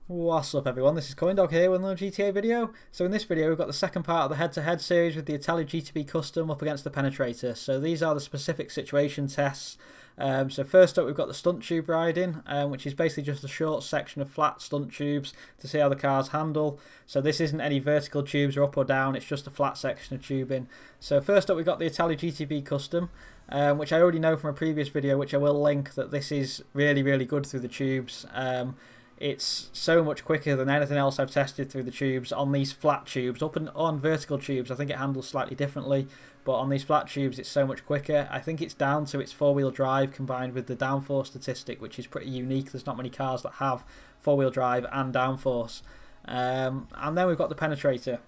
What's up everyone, this is CoyneDawg here with another GTA video. So in this video we've got the second part of the head-to-head series with the Itali GTB Custom up against the Penetrator. So these are the specific situation tests. So first up we've got the stunt tube riding, which is basically just a short section of flat stunt tubes to see how the cars handle. So this isn't any vertical tubes or up or down, it's just a flat section of tubing. So first up we've got the Itali GTB Custom, which I already know from a previous video, which I will link, that this is really good through the tubes. It's so much quicker than anything else I've tested through the tubes on these flat tubes. Up and on vertical tubes I think it handles slightly differently, but on these flat tubes it's so much quicker. I think it's down to its four-wheel drive combined with the downforce statistic, which is pretty unique. There's not many cars that have four-wheel drive and downforce. And then we've got the Penetrator.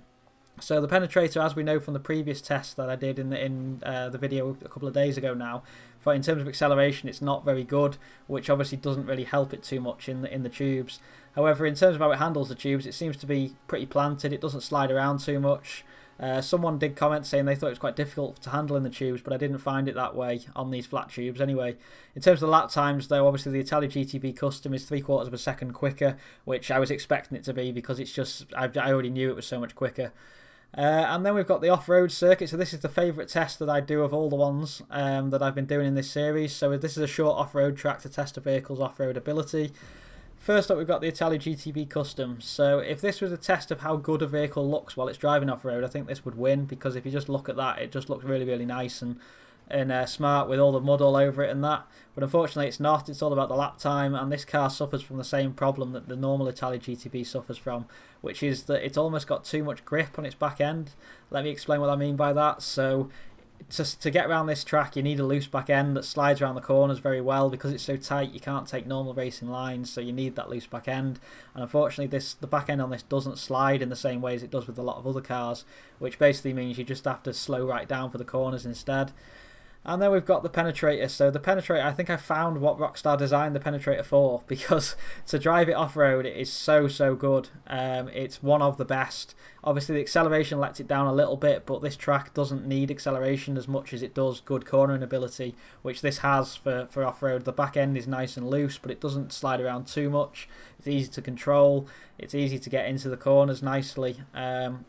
So the Penetrator, as we know from the previous test that I did in the video a couple of days ago now, for in terms of acceleration it's not very good, which obviously doesn't really help it too much in the tubes. However, in terms of how it handles the tubes, it seems to be pretty planted. It doesn't slide around too much. Someone did comment saying they thought it was quite difficult to handle in the tubes, but I didn't find it that way on these flat tubes anyway. In terms of the lap times though, obviously the Itali GTB Custom is 3/4 of a second quicker, which I was expecting it to be because it's just, I already knew it was so much quicker. And then we've got the Offroad Circuit. So this is the favourite test that I do of all the ones that I've been doing in this series. So this is a short off-road track to test a vehicle's off-road ability. First up we've got the Itali GTB Custom. So if this was a test of how good a vehicle looks while it's driving off-road, I think this would win, because if you just look at that, it just looks really nice and smart with all the mud all over it and that. But unfortunately it's not. It's all about the lap time, and this car suffers from the same problem that the normal Itali GTB suffers from, which is that it's almost got too much grip on its back end. Let me explain what I mean by that. So to get around this track you need a loose back end that slides around the corners very well. Because it's so tight you can't take normal racing lines, so you need that loose back end, and unfortunately the back end on this doesn't slide in the same way as it does with a lot of other cars, which basically means you just have to slow right down for the corners instead. And then we've got the Penetrator. So the Penetrator, I think I found what Rockstar designed the Penetrator for, because to drive it off-road it is so good. It's one of the best. Obviously the acceleration lets it down a little bit, but this track doesn't need acceleration as much as it does good cornering ability, which this has for off-road. The back end is nice and loose, but it doesn't slide around too much. It's easy to control. It's easy to get into the corners nicely. And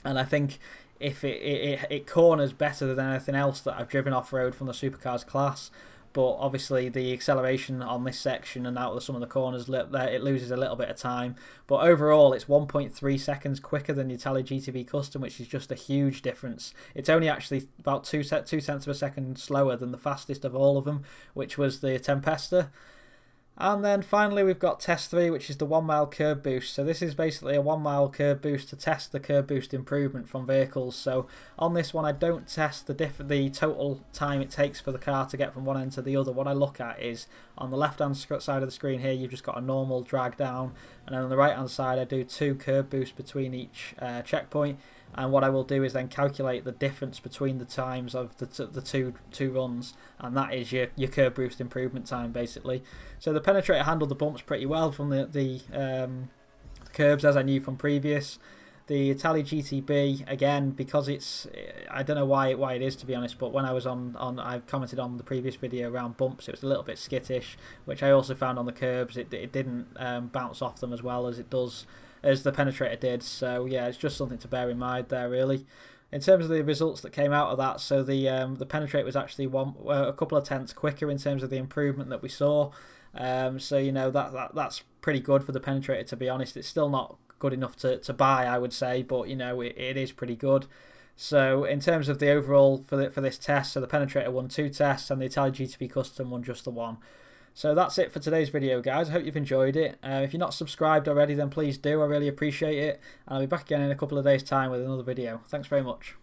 I think if it corners better than anything else that I've driven off-road from the supercars class. But obviously the acceleration on this section and out of some of the corners, it loses a little bit of time. But overall it's 1.3 seconds quicker than the Itali GTB Custom, which is just a huge difference. It's only actually about 2 tenths of a second slower than the fastest of all of them, which was the Tempesta. And then finally we've got test 3, which is the 1 mile curb boost. So this is basically a 1 mile curb boost to test the curb boost improvement from vehicles. So on this one I don't test the total time it takes for the car to get from one end to the other. What I look at is on the left hand side of the screen here you've just got a normal drag down, and then on the right hand side I do 2 curb boosts between each checkpoint. And what I will do is then calculate the difference between the times of the two runs, and that is your curb boost improvement time basically. So the Penetrator handled the bumps pretty well from the curbs, as I knew from previous. The Itali GTB, again, because it's, I don't know why it is, to be honest, but when I was I've commented on the previous video around bumps, it was a little bit skittish, which I also found on the curbs. It didn't bounce off them as well as it does, as the Penetrator did. So yeah, it's just something to bear in mind there really. In terms of the results that came out of that, so the Penetrator was actually a couple of tenths quicker in terms of the improvement that we saw. So you know that's pretty good for the Penetrator, to be honest. It's still not good enough to buy, I would say, but you know it is pretty good. So in terms of the overall for this test, so the Penetrator won 2 tests and the Itali GTB Custom won just the 1. So that's it for today's video, guys. I hope you've enjoyed it. If you're not subscribed already, then please do. I really appreciate it. And I'll be back again in a couple of days' time with another video. Thanks very much.